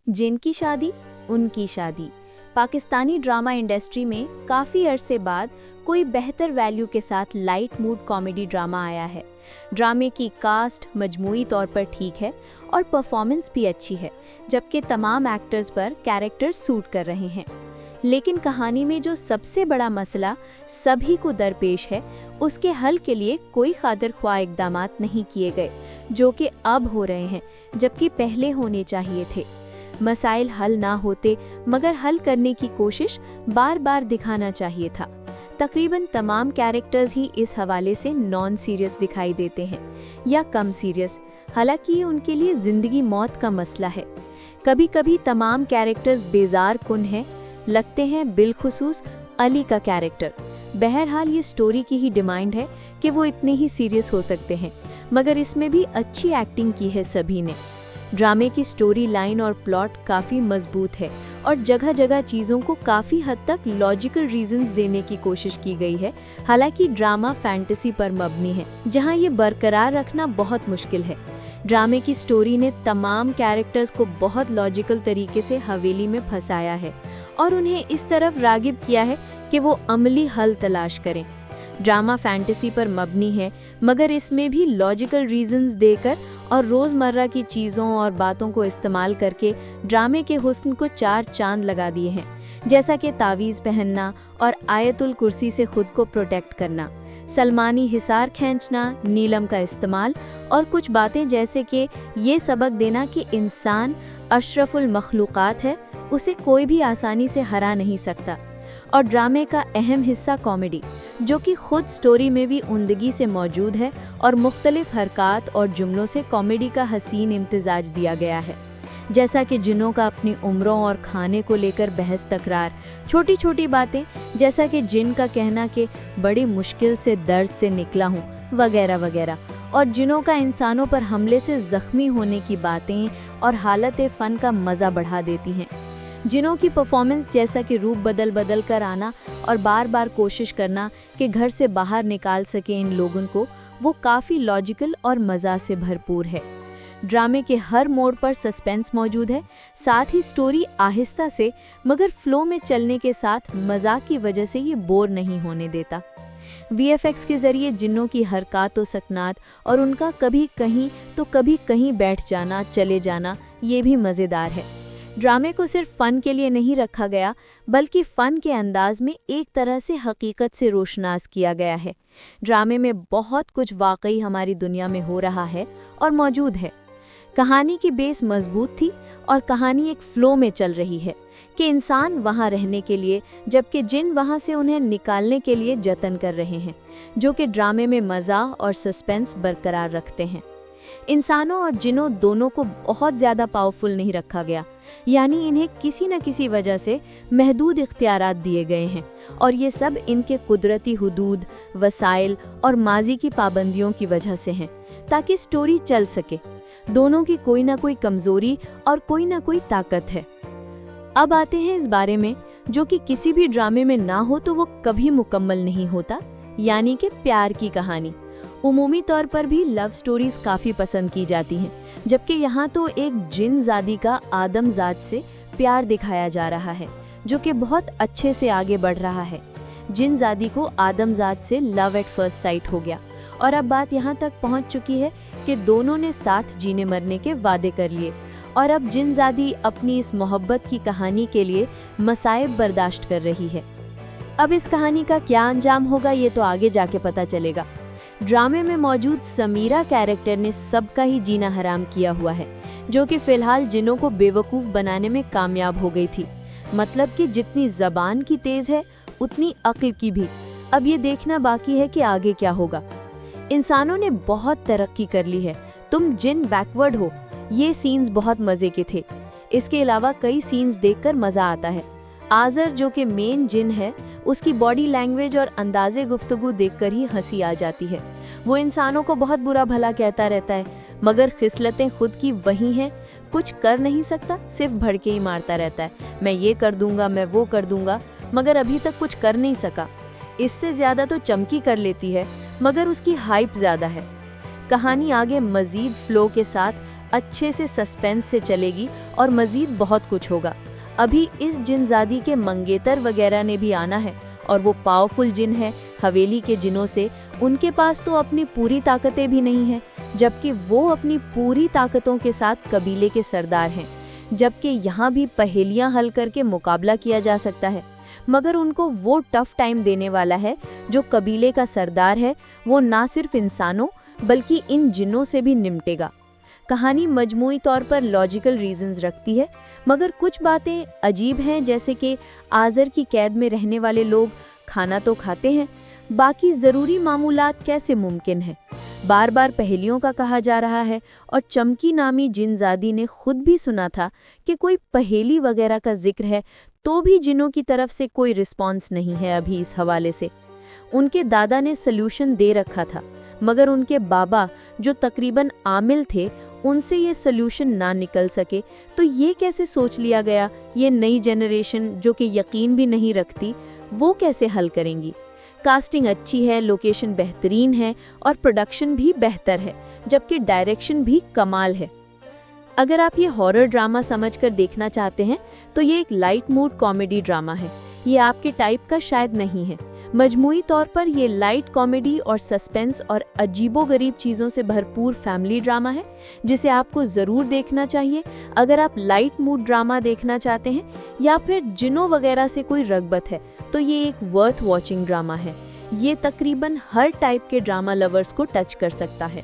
जिनकी शादी उनकी शादी। पाकिस्तानी ड्रामा इंडस्ट्री में काफ़ी अरसे बाद कोई बेहतर वैल्यू के साथ लाइट मूड कॉमेडी ड्रामा आया है। ड्रामे की कास्ट मजमूई तौर पर ठीक है और परफॉर्मेंस भी अच्छी है, जबकि तमाम एक्टर्स पर कैरेक्टर्स सूट कर रहे हैं। लेकिन कहानी में जो सबसे बड़ा मसला सभी को दरपेश है, उसके हल के लिए कोई खातिर ख्वाह इक़दामात नहीं किए गए, जो कि अब हो रहे हैं, जबकि पहले होने चाहिए थे। मसाइल हल ना होते, मगर हल करने की कोशिश बार बार दिखाना चाहिए था। तकरीबन तमाम कैरेक्टर्स ही इस हवाले से नॉन सीरियस दिखाई देते हैं या कम सीरियस, हालांकि ये उनके लिए ज़िंदगी मौत का मसला है। कभी कभी तमाम कैरेक्टर्स बेजार कुन हैं, लगते हैं, बिलखुसूस अली का कैरेक्टर। बहरहाल ये स्टोरी की ही डिमांड है कि वो इतने ही सीरियस हो सकते हैं, मगर इसमें भी अच्छी एक्टिंग की है सभी ने। ड्रामे की स्टोरी लाइन और प्लॉट काफ़ी मजबूत है और जगह जगह चीज़ों को काफ़ी हद तक लॉजिकल रीजंस देने की कोशिश की गई है। हालांकि ड्रामा फैंटेसी पर मबनी है, जहां ये बरकरार रखना बहुत मुश्किल है। ड्रामे की स्टोरी ने तमाम कैरेक्टर्स को बहुत लॉजिकल तरीके से हवेली में फंसाया है और उन्हें इस तरफ रागिब किया है कि वो अमली हल तलाश करें। ड्रामा फैंटेसी पर मबनी है, मगर इसमें भी लॉजिकल रीजंस देकर और रोज़मर्रा की चीज़ों और बातों को इस्तेमाल करके ड्रामे के हुस्न को चार चांद लगा दिए हैं, जैसा कि तावीज़ पहनना और आयतुल कुर्सी से खुद को प्रोटेक्ट करना, सलमानी हिसार खींचना, नीलम का इस्तेमाल और कुछ बातें जैसे कि ये सबक देना कि इंसान अशरफुल मखलूक़ात है, उसे कोई भी आसानी से हरा नहीं सकता। और ड्रामे का अहम हिस्सा कॉमेडी, जो कि खुद स्टोरी में भी उम्दगी से मौजूद है और मुख्तलिफ हरकत और जुमलों से कॉमेडी का हसीन इम्तिजाज दिया गया है, जैसा कि जिनों का अपनी उम्रों और खाने को लेकर बहस तकरार, छोटी छोटी बातें जैसा कि जिन का कहना कि बड़ी मुश्किल से दर्द से निकला हूँ वगैरह वगैरह, और जिनों का इंसानों पर हमले से ज़ख्मी होने की बातें और हालत फ़न का मज़ा बढ़ा देती हैं। जिनों की परफॉर्मेंस जैसा कि रूप बदल बदल कर आना और बार बार कोशिश करना कि घर से बाहर निकाल सके इन लोगों को, वो काफ़ी लॉजिकल और मज़ा से भरपूर है। ड्रामे के हर मोड़ पर सस्पेंस मौजूद है, साथ ही स्टोरी आहिस्ता से मगर फ्लो में चलने के साथ मज़ाक की वजह से ये बोर नहीं होने देता। VFX के ज़रिए जिन्नों की हरकत व सकनात और उनका कभी कहीं तो कभी कहीं बैठ जाना, चले जाना, ये भी मज़ेदार है। ड्रामे को सिर्फ फ़न के लिए नहीं रखा गया, बल्कि फ़न के अंदाज में एक तरह से हकीकत से रोशनास किया गया है। ड्रामे में बहुत कुछ वाकई हमारी दुनिया में हो रहा है और मौजूद है। कहानी की बेस मजबूत थी और कहानी एक फ़्लो में चल रही है कि इंसान वहाँ रहने के लिए, जबकि जिन वहाँ से उन्हें निकालने के लिए जतन कर रहे हैं, जो कि ड्रामे में मज़ा और सस्पेंस बरकरार रखते हैं। इंसानों और जिनों दोनों को बहुत ज़्यादा पावरफुल नहीं रखा गया, यानी इन्हें किसी न किसी वजह से महदूद इख्तियारात दिए गए हैं, और ये सब इनके कुदरती हुदूद, वसाइल और माजी की पाबंदियों की वजह से हैं, ताकि स्टोरी चल सके। दोनों की कोई ना कोई कमज़ोरी और कोई ना कोई ताकत है। अब आते हैं इस बारे में जो कि किसी भी ड्रामे में ना हो तो वो कभी मुकम्मल नहीं होता, यानी कि प्यार की कहानी। उमूमी तौर पर भी लव स्टोरीज काफ़ी पसंद की जाती हैं, जबकि यहाँ तो एक जिनजादी का आदमजाद से प्यार दिखाया जा रहा है, जो कि बहुत अच्छे से आगे बढ़ रहा है। जिनजादी को आदमजाद से लव एट फर्स्ट साइट हो गया और अब बात यहाँ तक पहुँच चुकी है कि दोनों ने साथ जीने मरने के वादे कर लिए, और अब जिनजादी अपनी इस मोहब्बत की कहानी के लिए मसाइब बर्दाश्त कर रही है। अब इस कहानी का क्या अंजाम होगा, ये तो आगे जाके पता चलेगा। ड्रामे में मौजूद समीरा कैरेक्टर ने सबका ही जीना हराम किया हुआ है, जो कि फ़िलहाल जिनों को बेवकूफ़ बनाने में कामयाब हो गई थी। मतलब कि जितनी ज़बान की तेज़ है, उतनी अक्ल की भी। अब ये देखना बाकी है कि आगे क्या होगा। इंसानों ने बहुत तरक्की कर ली है, तुम जिन बैकवर्ड हो। ये सीन्स बहुत मज़े के थे। इसके अलावा कई सीन्स देखकर मज़ा आता है। आज़र जो कि मेन जिन है, उसकी बॉडी लैंग्वेज और अंदाज़े गुफ्तगू देखकर ही हंसी आ जाती है। वो इंसानों को बहुत बुरा भला कहता रहता है, मगर खिसलतें खुद की वही हैं, कुछ कर नहीं सकता, सिर्फ भड़के ही मारता रहता है। मैं ये कर दूंगा, मैं वो कर दूंगा, मगर अभी तक कुछ कर नहीं सका। इससे ज़्यादा तो चमकी कर लेती है, मगर उसकी हाइप ज़्यादा है। कहानी आगे मज़ीद फ्लो के साथ अच्छे से सस्पेंस से चलेगी और मज़ीद बहुत कुछ होगा। अभी इस जिनजादी के मंगेतर वगैरह ने भी आना है और वो पावरफुल जिन है हवेली के जिनों से, उनके पास तो अपनी पूरी ताकतें भी नहीं हैं, जबकि वो अपनी पूरी ताकतों के साथ कबीले के सरदार हैं। जबकि यहाँ भी पहेलियाँ हल करके मुकाबला किया जा सकता है, मगर उनको वो टफ टाइम देने वाला है जो कबीले का सरदार है। वो ना सिर्फ इंसानों बल्कि इन जिन्नों से भी निपटेगा। कहानी मजमूई तौर पर लॉजिकल रीजंस रखती है, मगर कुछ बातें अजीब हैं, जैसे कि आज़र की कैद में रहने वाले लोग खाना तो खाते हैं, बाकी ज़रूरी मामूलात कैसे मुमकिन है। बार बार पहेलियों का कहा जा रहा है और चमकी नामी जिनजादी ने खुद भी सुना था कि कोई पहेली वगैरह का जिक्र है, तो भी जिनों की तरफ से कोई रिस्पॉन्स नहीं है अभी इस हवाले से। उनके दादा ने सल्यूशन दे रखा था, मगर उनके बाबा जो तकरीबन आमिल थे, उनसे ये सल्यूशन ना निकल सके, तो ये कैसे सोच लिया गया ये नई जनरेशन जो कि यकीन भी नहीं रखती, वो कैसे हल करेंगी। कास्टिंग अच्छी है, लोकेशन बेहतरीन है और प्रोडक्शन भी बेहतर है, जबकि डायरेक्शन भी कमाल है। अगर आप ये हॉरर ड्रामा समझकर देखना चाहते हैं तो ये एक लाइट मूड कॉमेडी ड्रामा है। ये आपके टाइप का शायद नहीं है। मजमूई तौर पर ये लाइट कॉमेडी और सस्पेंस और अजीबोगरीब चीज़ों से भरपूर फैमिली ड्रामा है, जिसे आपको ज़रूर देखना चाहिए अगर आप लाइट मूड ड्रामा देखना चाहते हैं या फिर जिनों वगैरह से कोई रग़बत है, तो ये एक वर्थ वॉचिंग ड्रामा है। ये तकरीबन हर टाइप के ड्रामा लवर्स को टच कर सकता है।